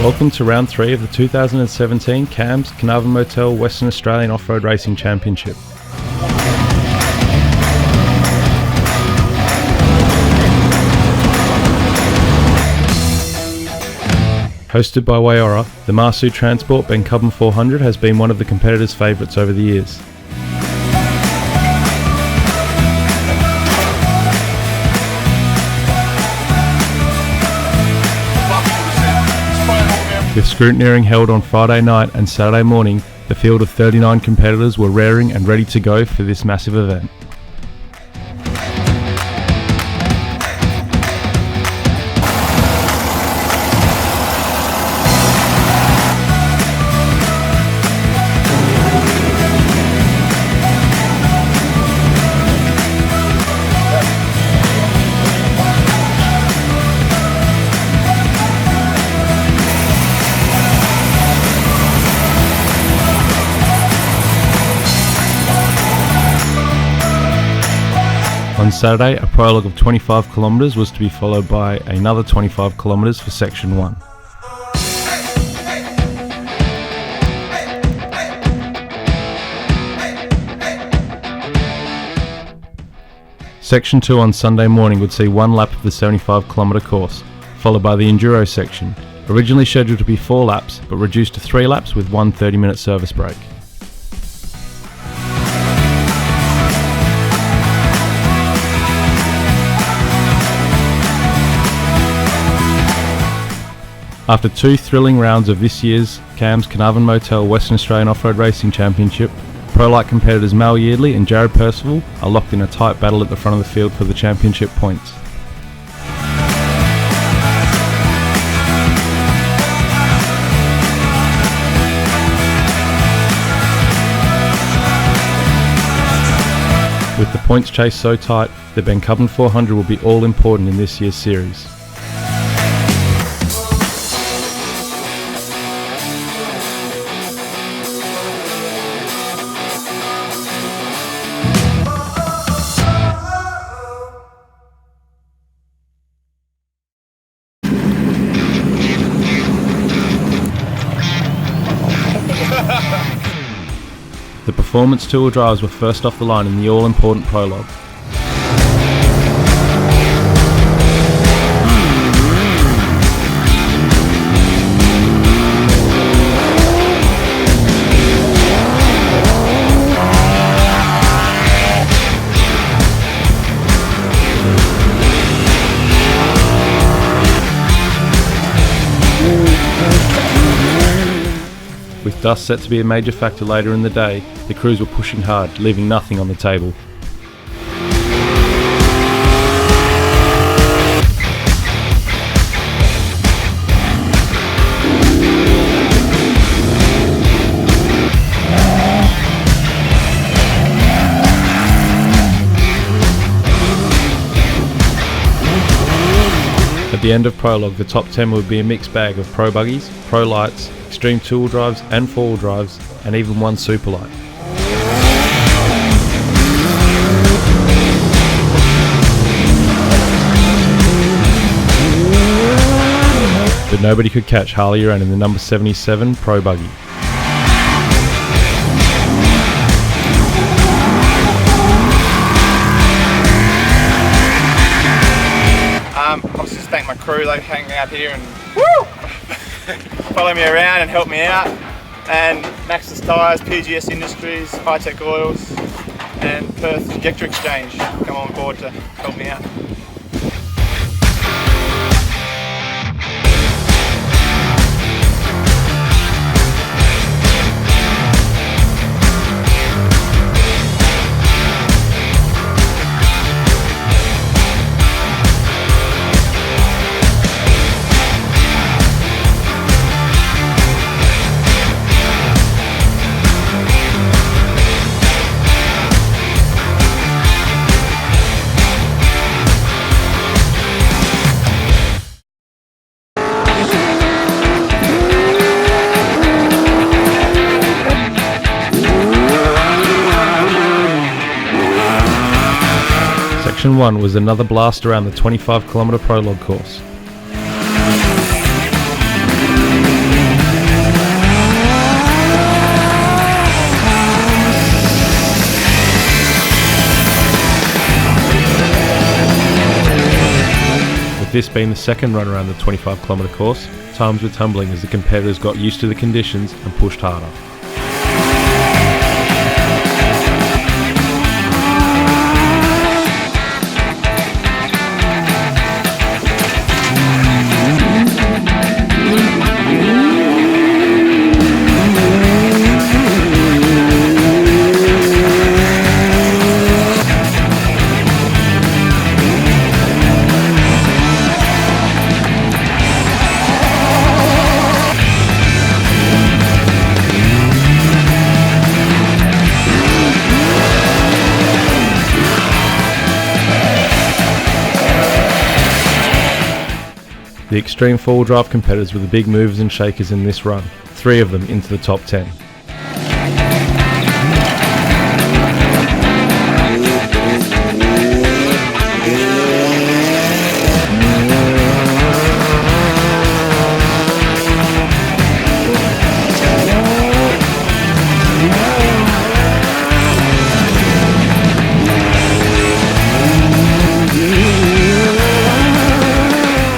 Welcome to round 3 of the 2017 CAMS Carnarvon Motel Western Australian Off-Road Racing Championship. Hosted by WAORC, the Marsue Transport Bencubbin 400 has been one of the competitors' favourites over the years. With scrutineering held on Friday night and Saturday morning, the field of 39 competitors were raring and ready to go for this massive event. On Saturday, a prologue of 25 km was to be followed by another 25 km for Section 1. Section 2 on Sunday morning would see one lap of the 75 km course, followed by the enduro section, originally scheduled to be 4 laps but reduced to 3 laps with one 30-minute service break. After 2 thrilling rounds of this year's CAMS Carnarvon Motel Western Australian Off-Road Racing Championship, Prologue competitors Mal Yeardley and Jared Percival are locked in a tight battle at the front of the field for the championship points. With the points chase so tight, the Bencubbin 400 will be all important in this year's series. The performance two-wheel drives were first off the line in the all-important prologue. With dust set to be a major factor later in the day, the crews were pushing hard, leaving nothing on the table. At the end of Prologue, the top 10 would be a mixed bag of pro buggies, pro lights, extreme two-wheel drives and four-wheel drives, and even one super light. But nobody could catch Harley around in the number 77 pro buggy. I'll just thank my crew. They hang out here and woo! Follow me around and help me out. And Max's Tyres, PGS Industries, High Tech Oils, and Perth Injector Exchange come on board to help me out. Section 1 was another blast around the 25 km prologue course. this being the second run around the 25km course, times were tumbling as the competitors got used to the conditions and pushed harder. The extreme four-wheel drive competitors were the big movers and shakers in this run, 3 of them into the top 10.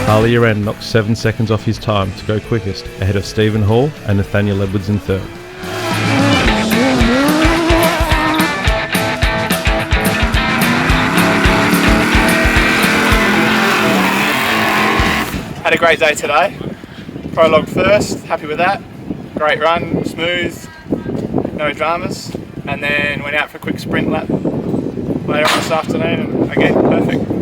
Harley Uren knocked 7 seconds off his time to go quickest, ahead of Stephen Hall and Nathaniel Edwards in third. Had a great day today. Prologue first, happy with that. Great run, smooth, no dramas. And then went out for a quick sprint lap later on this afternoon, and again, perfect.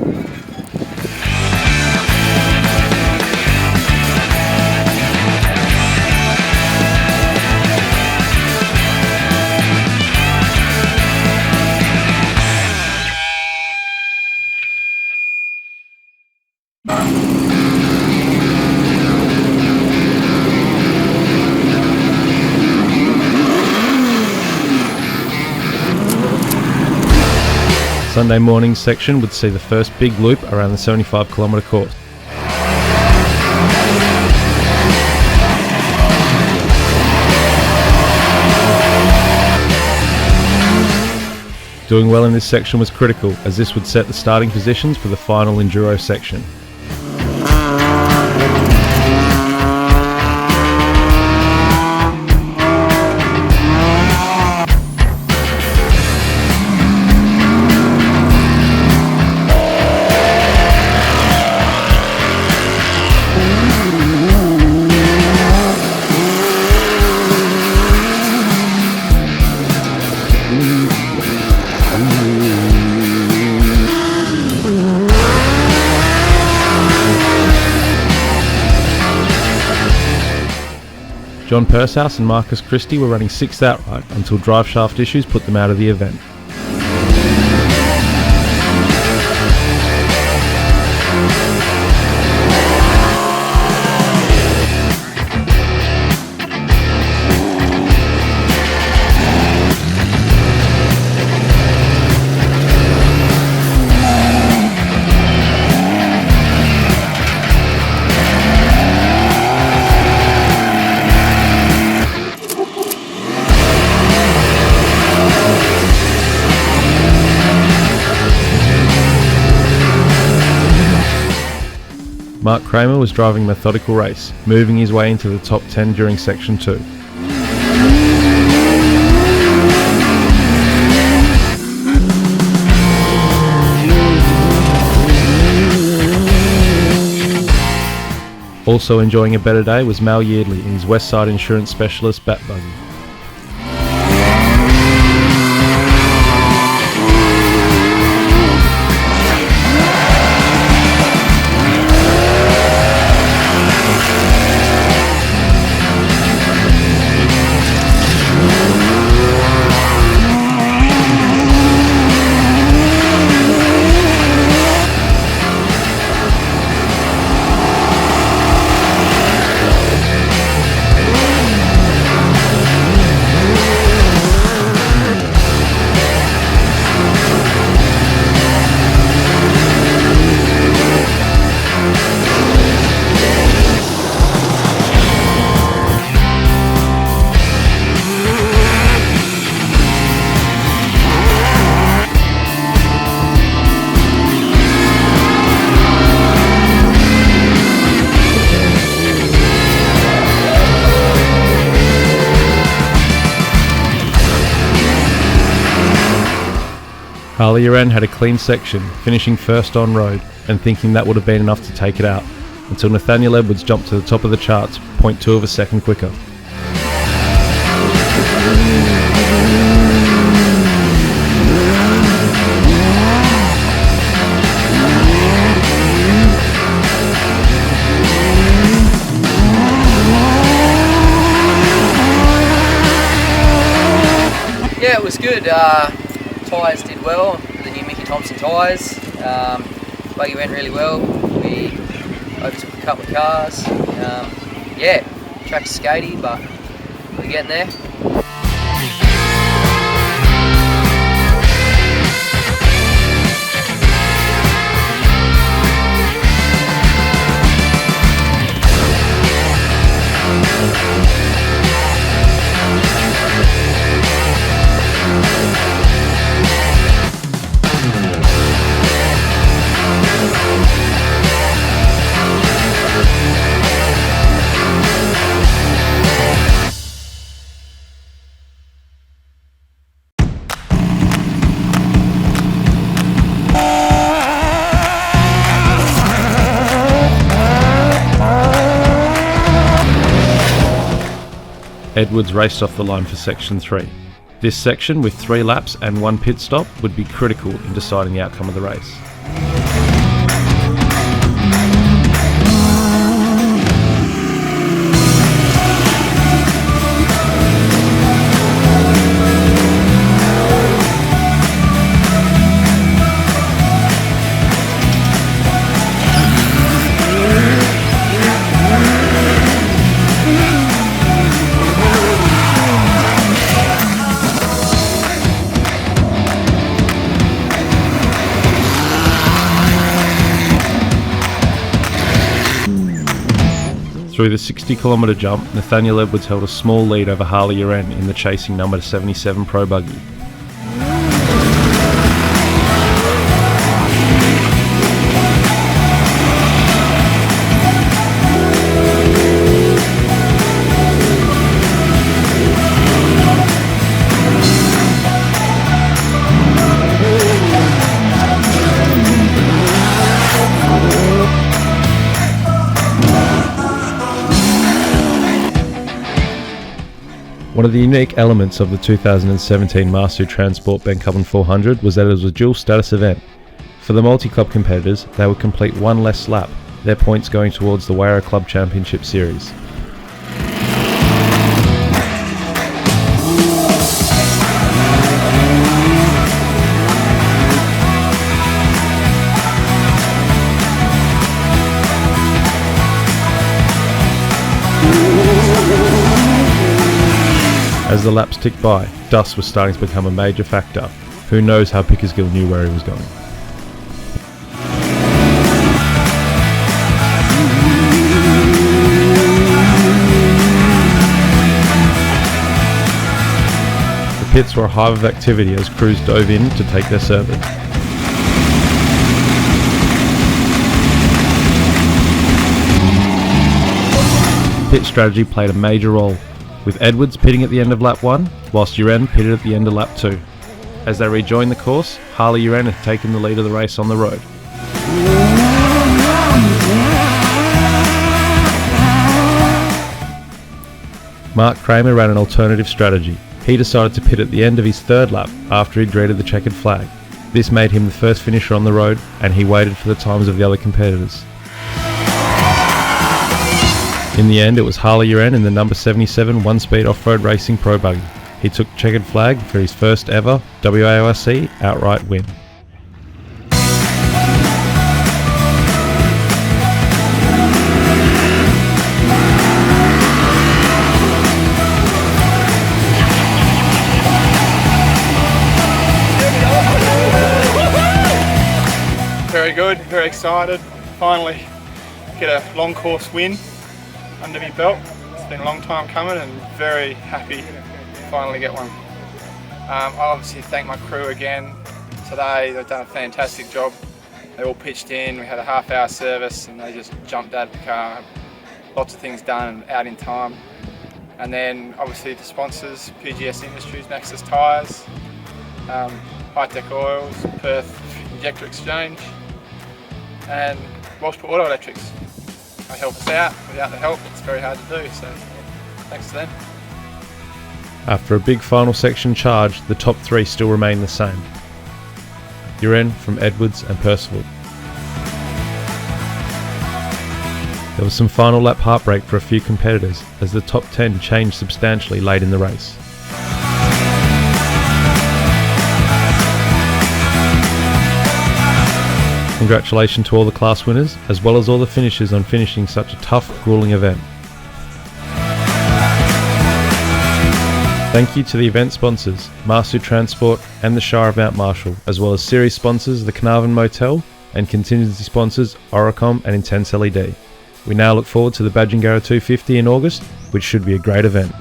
Sunday morning's section would see the first big loop around the 75km course. Doing well in this section was critical, as this would set the starting positions for the final enduro section. John Pursehouse and Marcus Christie were running 6th outright until drive shaft issues put them out of the event. Mark Kramer was driving a methodical race, moving his way into the top 10 during section 2. Also enjoying a better day was Mal Yeardley in his Westside Insurance Specialist Bat Buggy. Harley-Uran had a clean section, finishing first on road and thinking that would have been enough to take it out, until Nathaniel Edwards jumped to the top of the charts, 0.2 of a second quicker. Yeah, it was good. Tyres did well, the new Mickey Thompson tyres. Buggy went really well. We overtook a couple of cars. Yeah, track's skatey, but we're getting there. Edwards raced off the line for section 3. This section, with 3 laps and 1 pit stop, would be critical in deciding the outcome of the race. Through the 60-kilometre jump, Nathaniel Edwards held a small lead over Harley-Uran in the chasing number 77 Pro Buggy. One of the unique elements of the 2017 Marsue Transport Bencubbin 400 was that it was a dual status event. For the multi-club competitors, they would complete one less lap, their points going towards the WAORC Club Championship Series. As the laps ticked by, dust was starting to become a major factor. Who knows how Pickersgill knew where he was going. The pits were a hive of activity as crews dove in to take their service. Pit strategy played a major role, with Edwards pitting at the end of lap 1, whilst Uran pitted at the end of lap 2. As they rejoined the course, Harley-Uran had taken the lead of the race on the road. Mark Kramer ran an alternative strategy. He decided to pit at the end of his 3rd lap after he'd greeted the checkered flag. This made him the first finisher on the road, and he waited for the times of the other competitors. In the end, it was Harley-Uran in the number 77 one-speed off-road racing Pro Buggy. He took checkered flag for his first ever WAORC outright win. Very good, very excited. Finally get a long course win under my belt. It's been a long time coming and very happy to finally get one. I obviously thank my crew again today. They've done a fantastic job. They all pitched in, we had a half-hour service and they just jumped out of the car. Lots of things done and out in time. And then obviously the sponsors, PGS Industries, Maxxis Tyres. High-Tech Oils, Perth Injector Exchange, and Washport Auto Electrics. They help us out. Without the help, it's very hard to do, so thanks to them. After a big final section charge, the top 3 still remain the same. Uren from Edwards and Percival. There was some final lap heartbreak for a few competitors as the top 10 changed substantially late in the race. Congratulations to all the class winners, as well as all the finishers on finishing such a tough, gruelling event. Thank you to the event sponsors, Marsue Transport and the Shire of Mount Marshall, as well as series sponsors the Carnarvon Motel and contingency sponsors Oricom and Intense LED. We now look forward to the Badgingarra 250 in August, which should be a great event.